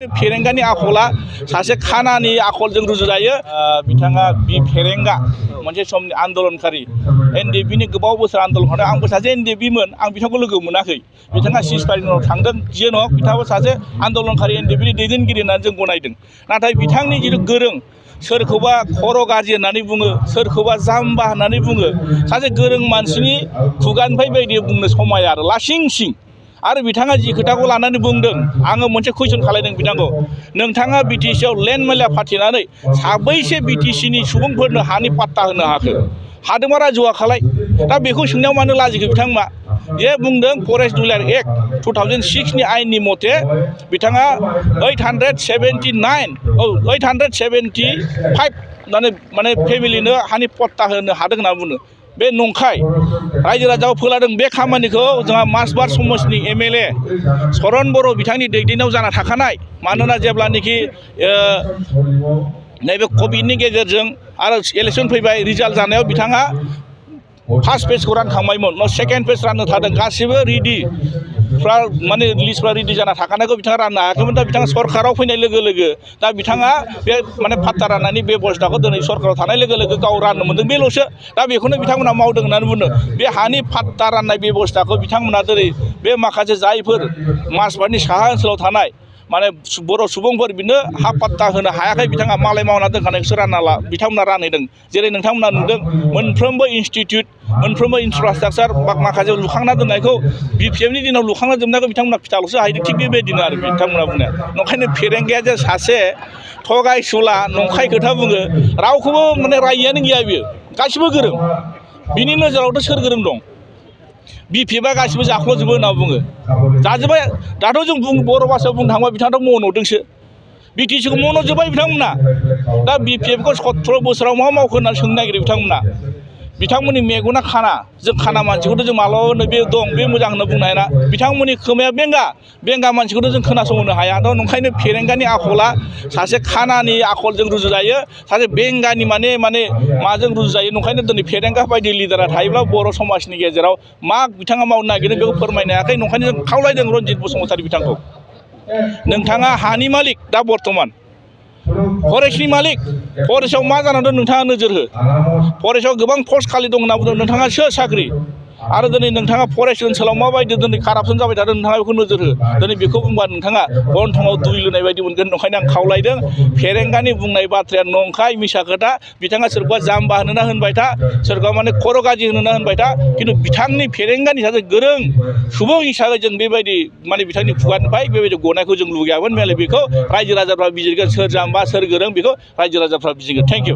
फेरेंगानि आखला सासे खानानि आखलजों रुजुजायो। बिथाङा बि फेरेंगा मोनसे समनि आन्दोलनकारि एनडिएफबि नि गोबाव बोसोर आन्दोलन खालामदों। आंबो सासे एनडिएफबि मोन, आं बिथांखौ लोगो मोनाखै। बिथाङा सिजफायारनि उनाव थांदों, जियानो हक बिथाङाबो सासे आन्दोलनकारि एनडिएफबि नि दैदेनगिरि होननानै जों गनायदों। नाथाय बिथांनि जिथु गोरों, सोरखौबा खर' गाज्रि होननानै बुङो, सोरखौबा जाम्बा होननानै बुङो, सासे गोरों मानसिनि खुगानिफ्राय बायदि बुंनो समाया आरो लासिं सिं। आरो बिथाङा जि खोथाखौ लानानै बुंदों, आङो मोनसे कुइसन खालायदों बिथांखौ, नोंथाङा बिटिसिआव लेन्ड मेला फाथिनानै साबैसे बिटिसिनि सुबुंफोरनो हानि पाट्टा होनो हाखो? हादोंबा राजुआ खालाय। दा बेखौ सोंनायाव मानो लाजिखो बिथांमोना? जे बुंदों फरेस्ट रुलार एक्ट 2006 नि आयेननि मथे बिथाङा 875 माने फेमिलिनो हानि पट्टा होनो हादों होनना बुङो। बे नंखाय। रायजो राजाखौ फोलादों। बे खामानिखौ जोंहा मासबार समस्तिनि एमएलए चरण बर' बिथांनि दैदेननायाव जाना थाखानाय। मानोना जेब्लानोखि नैबे कभिडनि गेजेरजों आरो इलेक्सन फैबाय, रिजाल्ट जानायाव बिथाङा फार्स्ट पेजखौ रानखांबायमोन, सेकेन्ड पेज राननो थादों, गासिबो रेडि माने लिस्टफ्रा रेडि जाना थाखानायखौ बिथाङा राननो हायाखैमोन। दा बिथाङा सरकाराव फैनाय लोगो लोगो दा बिथाङा बे माने पाट्टा राननायनि बेबस्थाखौ दिनै सरकाराव थानाय लोगो लोगो गाव राननो मोनदों, बेल'सो। दा बेखौनो बिथांमोना मावदों होननानै बुंदों। बे हानि पाट्टा राननाय बेबस्थाखौ बिथांमोना दिनै बे माखासे जायफोर मासबारनि साहा ओनसोलाव थानाय माने बर' सुबुंफोर बिनो हा पाट्टा होनो हायाखै, बिथाङा मालाय मावना दोनखानायखौसो रानना बिथांमोना रानहैदों। जेरै नोंथांमोना नुदों, मोनफ्रोमबो इनस्टिटिउट, मोनफ्रोमबो इनफ्रास्ट्राक्चार माखासे लुखांना दोननायखौ बिपिएफनि दिनाव लुखांना दोननायखौ बिथांमोना फिथाल'सो हायदों। थिग बेबायदिनो आरो बिथांमोना बुंनाया। नंखायनो फेरेंगाया जे सासे थगायसुला नंखाय खोथा बुङो, रावखौबो माने रायियानो गैया बियो, गासिबो गोरों। बिनि नोजोरावथ' सोर गोरों दं? बिपिएफआ गासिबो जाख्ल'जोबो होनना बुङो। जाजोब्बाय। दाथ' जों बर' भाषायाव बुंनो थाङोबा बिथाङाथ' मन'दोंसो। बिटिसिखौ मन'जोब्बाय बिथांमोना। दा बिपिएफखौ 17 बोसोराव मा मावखो होननानै सोंनो नागिरो बिथांमोना। बिथांमोननि मेगना खाना। जों खाना मानसिखौथ' जों मालाबानो बे दं, बे मोजां होनना बुंनो हाया। बिथांमोननि खोमाया बेंगा मानसिखौथ' जों खोनासंहोनो हाया। थ' नंखायनो फेरेंगानि आखला सासे खानानि आखलजों रुजुजायो, सासे बेंगानि माने माजों रुजुजायो? नंखायनो दिनै फेरेंगा बायदि लिडारा थायोब्ला बर' समाजनि गेजेराव मा बिथाङा मावनो नागिरदों बेखौ फोरमायनो हायाखै। नंखायनो जों खावलायदों रनजित बसुमतारी बिथांखौ, नोंथाङा हानि मालिक दा बर्थमान, फरेस्टनि मालिक, फरेस्टआव मा जानानै दं नोंथाङा नोजोर हो। फरेस्टआव गोबां पस्ट खालि दं होनना बुंदों, नोंथाङा सोर साख्रि? आरो दिनै नोंथाङा फरेस्ट ओनसोलाव माबायदि दिनै कारापसन जाबाय थादों, नोंथाङा बेखौ नोजोर हो। दिनै बेखौ बुंबा नोंथाङा गन्थङाव दुइ लुनाय बायदि मोनगोन। ओंखायनो आं खावलायदों, फेरेंगानि बुंनाय बाथ्राया नंखाय, मिसा खोथा। बिथाङा सोरखौबा जाम्बा होनोना होनबाय था, सोरखौबा माने खर' गाज्रि होनोना होनबाय था, खिन्थु बिथांनि फेरेंगानि सासे गोरों सुबुं हिसाबै जों बेबायदि माने बिथांनि खुगानिफ्राय बेबायदि गनायखौ जों लुगैयामोन। मेले बेखौ रायजो राजाफ्रा बिजिरगोन, सोर जाम्बा सोर गोरों बेखौ रायजो राजाफ्रा बिजिरगोन। Thank you.